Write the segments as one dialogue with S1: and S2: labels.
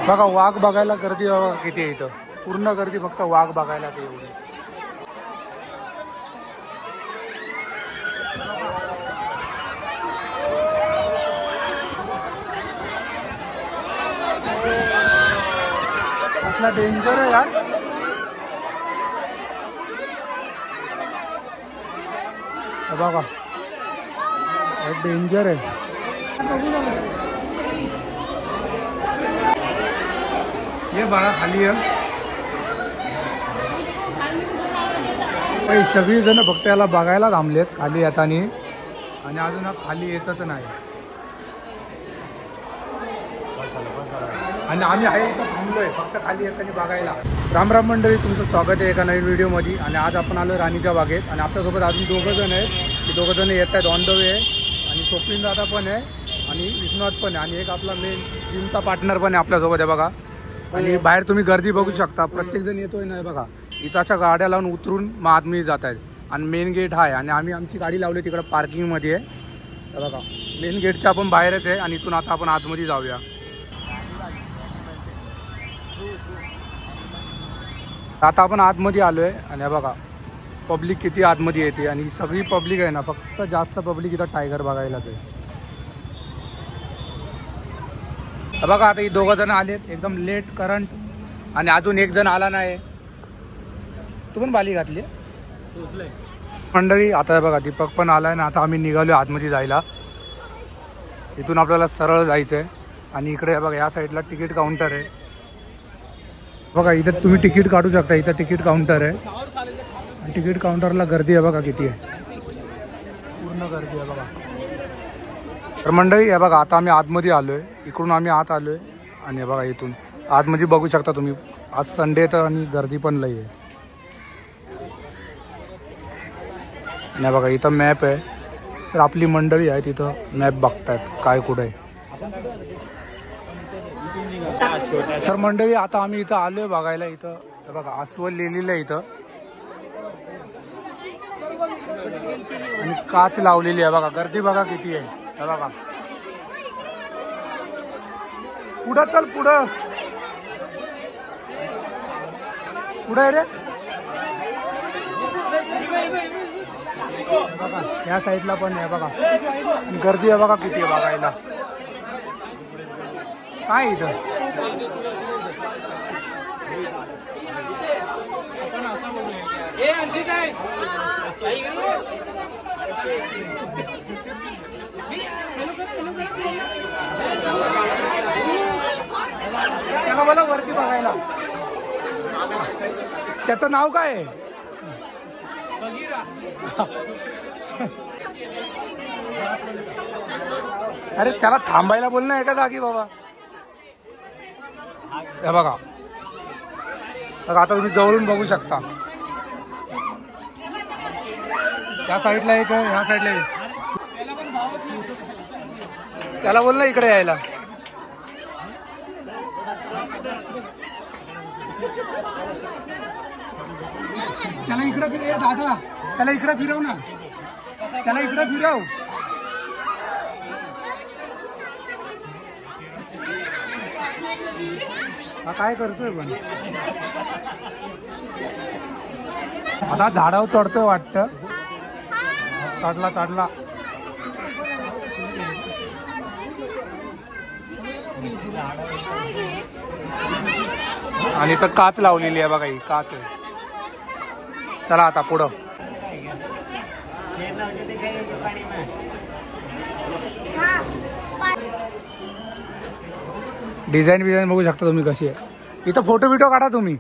S1: बघा वाघ बघायला गर्दी बघा किती आहे इथं. पूर्ण गर्दी फक्त वाघ बघायला ते एवढी. कसला डेंजर आहे यार. बघा डेंजर आहे. ये बघा खाली आहे. सगळी जण फक्त याला बघायला थांबलेत खाली येतानी आणि अजून खाली येतच नाही. आणि आम्ही आहे इथं थांबलोय फक्त खाली येतानी बघायला. राम राम मंडळी, तुमचं स्वागत आहे एका नवीन व्हिडिओमध्ये. आणि आज आपण आलो राणीच्या बागेत आणि आपल्यासोबत अजून दोघं जण आहेत. ते दोघं जण येत आहेत, ऑन द वे आहे. आणि स्वप्नील दादा पण आहे आणि विश्वनाथ पण आहे आणि एक आपला मेन जिमचा पार्टनर पण आहे आपल्यासोबत आहे बघा. आणि बाहेर तुम्ही गर्दी बघू शकता, प्रत्येक जण येतोय ना बघा. इथाच्या गाड्या लावून उतरून मग आतमध्ये जात आहेत आणि मेन गेट आहे आणि आम्ही आमची गाडी लावली तिकडं पार्किंगमध्ये आहे बघा. मेन गेटच्या आपण बाहेरच आहे आणि इथून आता आपण आतमध्ये जाऊया. आता आपण आतमध्ये आलो आहे आणि बघा पब्लिक किती आतमध्ये येते आणि सगळी पब्लिक आहे ना, फक्त जास्त पब्लिक इथं टायगर बघायलाच आहे. बघा आता ही दोघं जण आलेत एकदम लेट करंट आणि अजून एक जण आला नाही. तू पण बाली घातली मंडळी. आता बघा दीपक पण आलाय ना. आता आम्ही निघालो आतमध्ये जायला. इथून आपल्याला सरळ जायचं आहे आणि इकडे बघा या साईडला तिकीट काउंटर आहे बघा. इथं तुम्ही तिकीट काढू शकता. इथं तिकीट काउंटर आहे आणि तिकीट काउंटरला गर्दी आहे बघा किती आहे. पूर्ण गर्दी आहे बघा. तर मंडळी आहे बघा आता आम्ही आतमध्ये आलोय. इकडून आम्ही आत आलोय आणि बघा इथून आतमध्ये बघू शकता तुम्ही. आज संडे तर आणि गर्दी पण लई आहे. नाही बघा इथं मॅप आहे. तर आपली मंडळी आहे तिथं मॅप बघतायत काय कुठे आहे. तर मंडळी आता आम्ही इथं आलोय बघायला. इथं बघा अस्वल लिहिलेलं आहे इथं आणि काच लावलेली आहे बघा. गर्दी बघा किती आहे बघा. पुढं चल, पुढं पुढं रे बघा. या साईडला पण आहे बघा. गर्दी आहे बघा किती आहे बघायला. काय इथं त्याला मला वरती बघायला. त्याचं नाव काय आहे? अरे त्याला थांबायला बोल ना एका जागी बाबा. हे बघा बघा आता तुम्ही जवळून बघू शकता. त्या साईडला एक, ह्या साईडला एक. त्याला बोल ना इकडे यायला. त्याला इकडे फिरव दादा. त्याला इकडे फिरव ना. त्याला इकडे फिरव. हा काय करतोय पण आता झाडावर चढतोय वाटतं. चढला चढला. आणि इथं काच लावलेली आहे बघा. ही काच आहे. चला आता पुढं. डिझाईन बिझाईन बघू शकता तुम्ही कशी आहे. इथं फोटो बिटो काढा तुम्ही.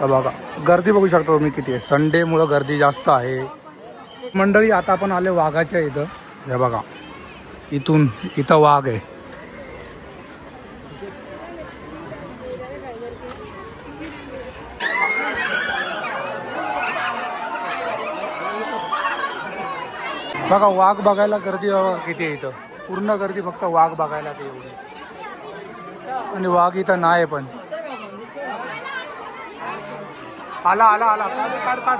S1: बघा गर्दी बघू शकता तुम्ही किती आहे. संडे मुळे गर्दी जास्त आहे मंडळी. आता आपण आले वाघाच्या इथं. हे बघा इथून इथं वाघ आहे. बघा वाघ बघायला गर्दी किती आहे इथं. पूर्ण गर्दी फक्त वाघ बघायला ते एवढी. आणि वाघ इथं नाही पण. आला आला आला. काढ काढ.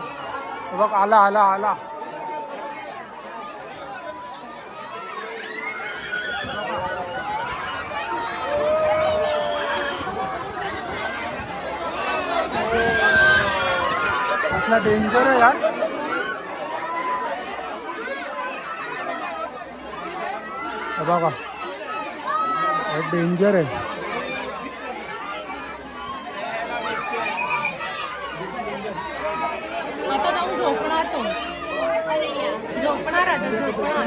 S1: बघ आला आला आला. कसला डेंजर आहे यार. बघा डेंजर आहे.
S2: आता जाऊन झोपणार तो. झोपणार आता झोपणार.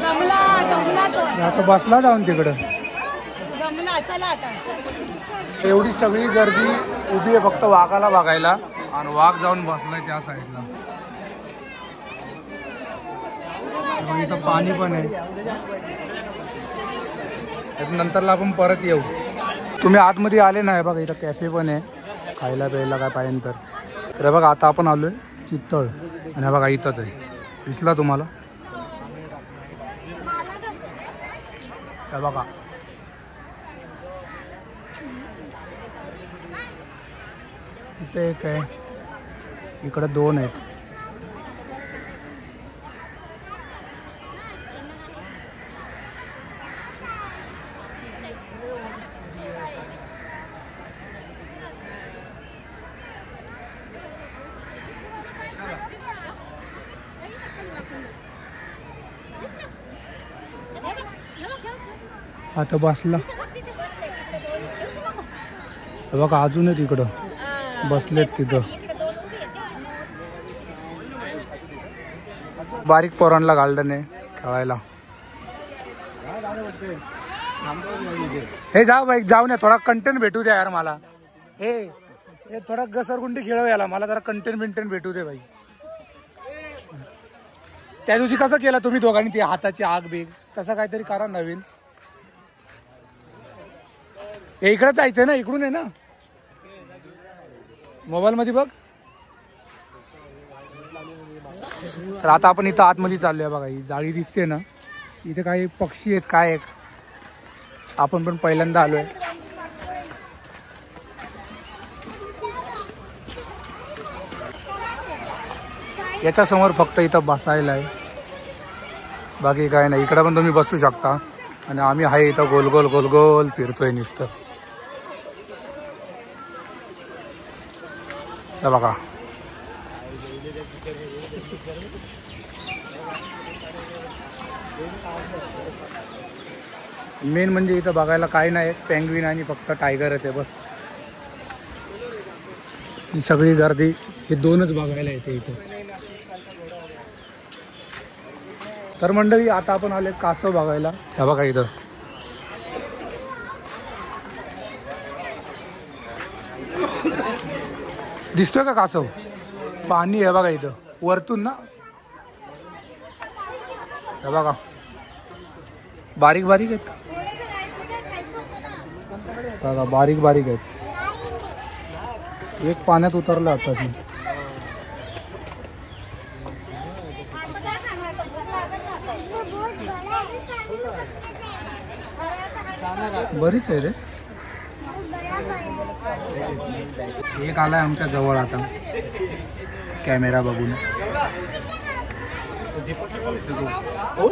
S2: जमला जमला तो
S1: आता बसला जाऊन तिकडं.
S2: जमला चला आता.
S1: एवढी सगळी गर्दी उभी आहे फक्त वाघाला बघायला आणि वाघ जाऊन बसलाय त्या साईडला. इथं पाणी पण आहे. नंतरला आपण परत येऊ. तुम्ही आतमध्ये आले नाही बघा इथं कॅफे पण आहे खायला प्यायला काय पाहिजे तर बघा आता आपण आलोय चित्तळ आणि बघा इथंच आहे. दिसला तुम्हाला बघा. इथे एक आहे इकडे दोन आहेत. आता बसला बघा अजून आहे तिकडं बसलेत तिथं. बारीक पोरांना गार्डन आहे खेळायला. हे जाऊ बाईक जाऊ नये थोडा कंटेंट भेटू द्या यार मला. हे थोडा घसरगुंडी खेळव याला मला जरा कंटेंट भेटू दे बाई. त्या दिवशी कसं केलं तुम्ही दोघांनी ती हाताची आग बीग तसं काहीतरी करा नवीन. हे इकडे जायचंय ना इकडून आहे ना मोबाईल मध्ये बघ. तर आता आपण इथं आतमध्ये चाललोय बघा. ही जाळी दिसते ना इथे काही पक्षी आहेत काय आहेत. आपण पण पहिल्यांदा आलोय. याच्या समोर फक्त इथं बसायला आहे बाकी काय नाही. इकडे पण तुम्ही बसू शकता आणि आम्ही आहे इथं गोल गोल गोल गोल फिरतोय नुसतं. बघा मेन म्हणजे इथं बघायला काय नाही पेंग्विन आणि फक्त टायगरच आहे बस. ही सगळी गर्दी हे दोनच बघायला येते इथं. तर मंडळी आता आपण आले कासव बघायला. हे बघा इथं दिसतोय का कासव. पाणी आहे बघा इथं वरतून ना. हे बघा बारीक बारीक आहेत बघा बारीक बारीक आहेत. एक पाण्यात उतरलं आता ती. बरीच आहे रे. एक आलाय आमच्या जवळ आता कॅमेरा बघून.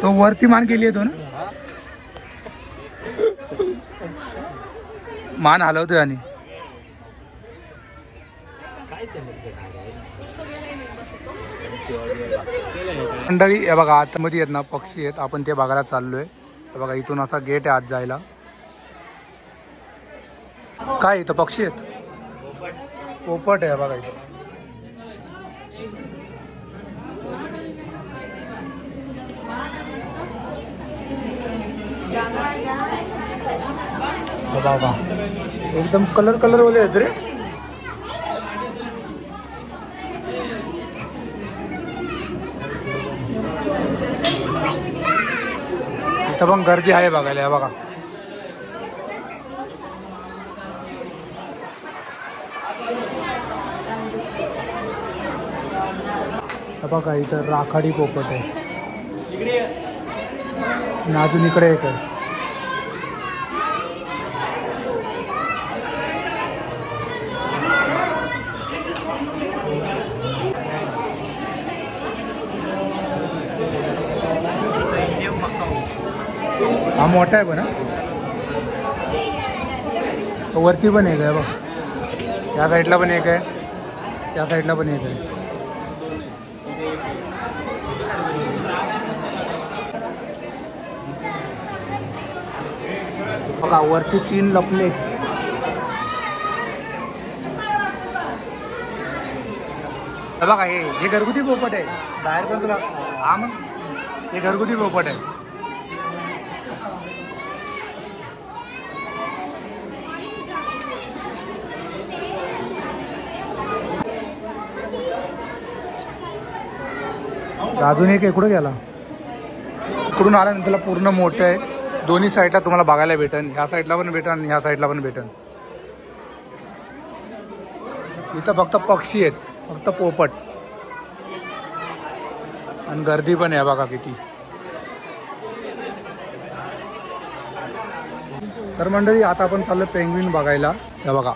S1: तो वरती मान केली येतो ना मान हलवतोय आणि मंडळी हे बघा आतमध्ये आहेत ना पक्षी आहेत. आपण ते बघायला चाललोय. हे बघा इथून असा गेट आहे आत जायला. काय इथं पक्षी आहेत पोपट आहे बघा इथं. बघा एकदम कलर वाले आहेत रे. इथं पण गर्दी आहे बघायला. बघा बघा इथं राखाडी पोपट आहे. अजून इकडे एक आहे. हा मोठा आहे पण वरती पण आहे का बघ. या साईडला पण एक आहे, त्या साईडला पण एक आहे. बघा वरती 3 लपले. बघा हे घरगुती पोपट आहे. बाहेर पण तुला हा मग हे घरगुती पोपट आहे. अजून एक इकडं गेला. इकडून आल्यानंतर पूर्ण मोठं आहे. दोन्ही साईडला तुम्हाला बघायला भेटेल. ह्या साईडला पण भेटेल आणि ह्या साईडला पण भेटेल. इथं फक्त पक्षी आहेत, फक्त पोपट. आणि गर्दी पण आहे बघा किती. तर मंडळी आता आपण चाललो पेंग्विन बघायला. हे बघा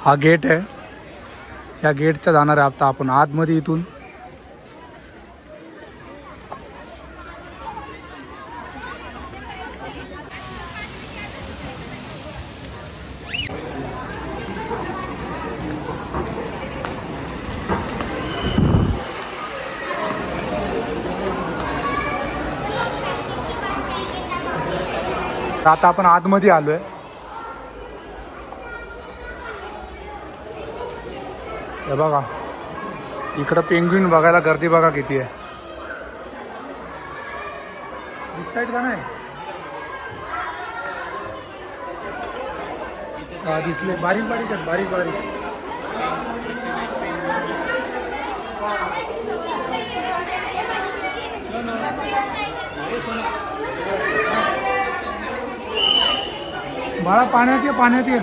S1: हा गेट आहे. या गेटच्या जाणार आहे आता आपण आतमध्ये. इथून आता आपण आतमध्ये आलोय. हे बघा इकडं पेंग्विन बघायला गर्दी बघा किती आहे. दिसतायत का नाही? हा दिसले. बारीक बारीक आहेत, बारीक बारीक. बाळा पाण्यात ये, पाण्यात ये.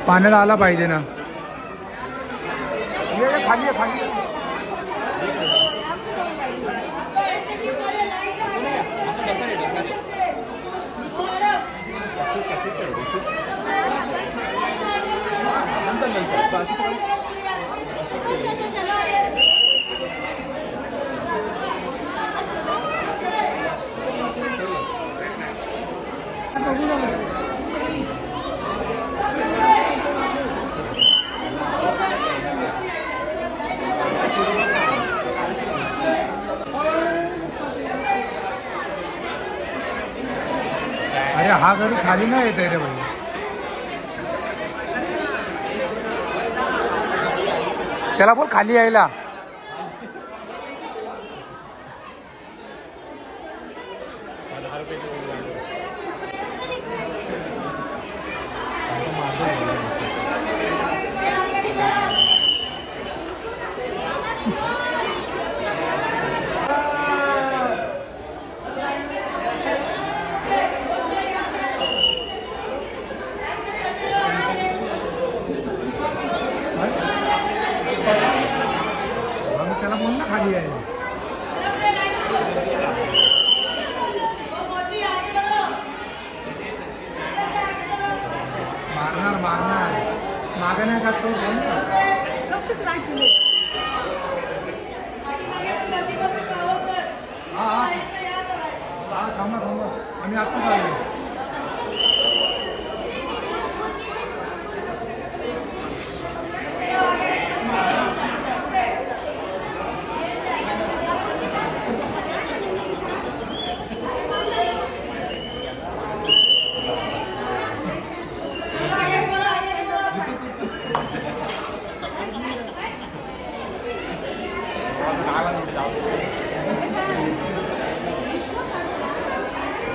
S1: पाण्याला आला पाहिजे ना. ये खाली आहे, खाली. अरे हा घरी खाली नाही येत आहे रे भाई. त्याला बोल खाली यायला. त्याला बोल ना खाली यायला. मारणार मारणार मागे नाही जात तो. हा हा हा थांबा थांबा आम्ही आत्ताच आलो.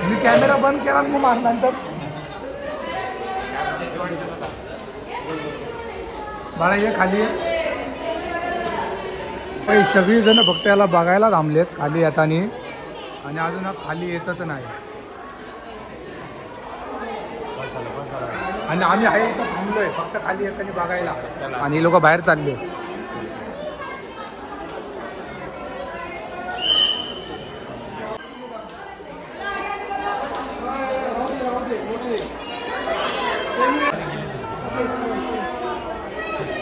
S1: मी कॅमेरा बंद केला मग मारल्यानंतर बाळा ये खाली. पण सगळी जण फक्त याला बघायला थांबलेत खाली येताना. आणि अजून खाली येतच नाही. आणि आम्ही आहे इथं थांबलोय फक्त खाली येताना बघायला. आणि ही लोक बाहेर चालले.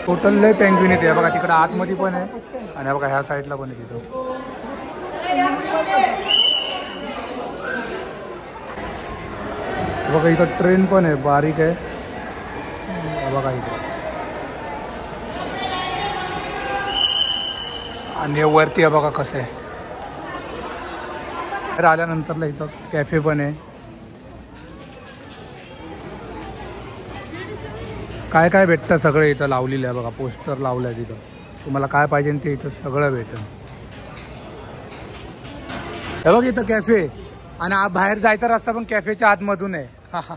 S1: टोटल लय पेंग्विन येते बघा. तिकडे आतमध्ये पण आहे आणि बघा ह्या साईडला पण आहे तिथं. बघा इथं ट्रेन पण आहे, बारीक आहे. बघा इथं. आणि वरती आहे बघा कसं आहे. तर आल्यानंतरला इथं कॅफे पण आहे. काय काय भेटतं सगळं इथं लावलेलं आहे बघा, पोस्टर लावलं आहे तिथं. तुम्हाला काय पाहिजे ते इथं सगळं भेटेल. हे बघ इथं कॅफे, आणि बाहेर जायचा रस्ता पण कॅफेच्या आतमधून आहे. हा हा.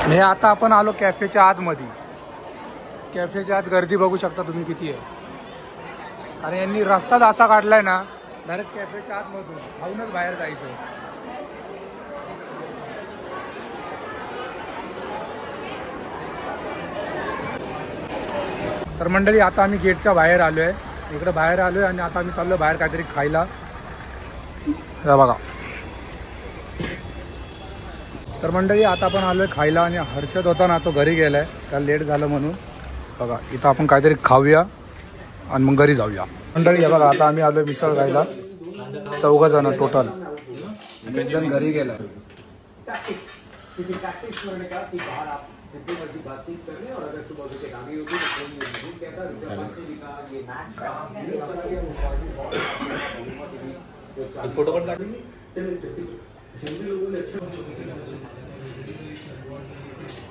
S1: हे आता आपण आलो कॅफेच्या आतमध्ये. कॅफेच्या आत गर्दी बघू शकता तुम्ही किती आहे. आणि यांनी रस्ताच असा काढलाय ना, डायरेक्ट कॅफेच्या आतमधून खाऊनच बाहेर जायचं. तर मंडळी आता आम्ही गेटच्या बाहेर आलोय, इकडे बाहेर आलोय आणि आता आम्ही चाललो बाहेर काहीतरी खायला. हे बघा. तर मंडळी आता आपण आलोय खायला, आणि हर्षद होता ना तो घरी गेलाय, त्याला लेट झालं म्हणून. बघा इथं आपण काहीतरी खाऊया आणि मग घरी जाऊया. मंडळी बघा आता आम्ही आलोय मिसळ खायला, 4 जण टोटल. एक जण घरी गेला.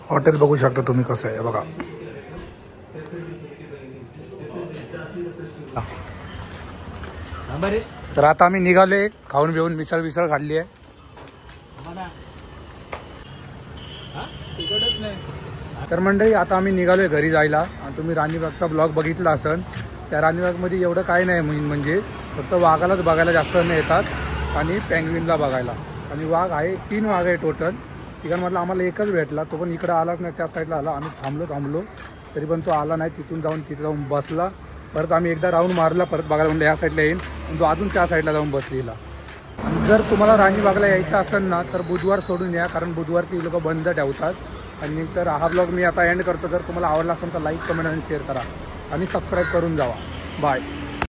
S1: हॉटेल बघू शकता तुम्ही कसं आहे बघा. तर आता आम्ही निघालोय, खाऊन बिऊन मिसळ विसळ खाल्ली आहे. तर मंडळी आता आम्ही निघालोय घरी जायला. आणि तुम्ही राणीबागचा ब्लॉग बघितला असेल, त्या राणीबागमध्ये एवढं काय नाही, म्हणजे फक्त वाघालाच बघायला जास्त जण येतात आणि पेंग्विनला बघायला. आणि वाघ आहे, 3 वाघ आहे टोटल. तिकडमधला आम्हाला एकच भेटला, तो पण इकडं आलाच नाही, त्या साईडला आला. आम्ही थांबलो तरी पण तो आला नाही. तिथे जाऊन बसला. परत आम्ही एकदा राऊंड मारला, परत बघायला म्हणलं या साईडला येईन, पण तो अजून त्या साईडला जाऊन बसलेला. आणि जर तुम्हाला राणीबागला यायचं असेल ना तर बुधवार सोडून या, कारण बुधवारची लोक बंद ठेवतात. आणि तर हा ब्लॉग मी आता एंड करतो. जर तुम्हाला आवडला असेल तर लाईक, कमेंट आणि शेअर करा आणि सबस्क्राईब करून जावा. बाय.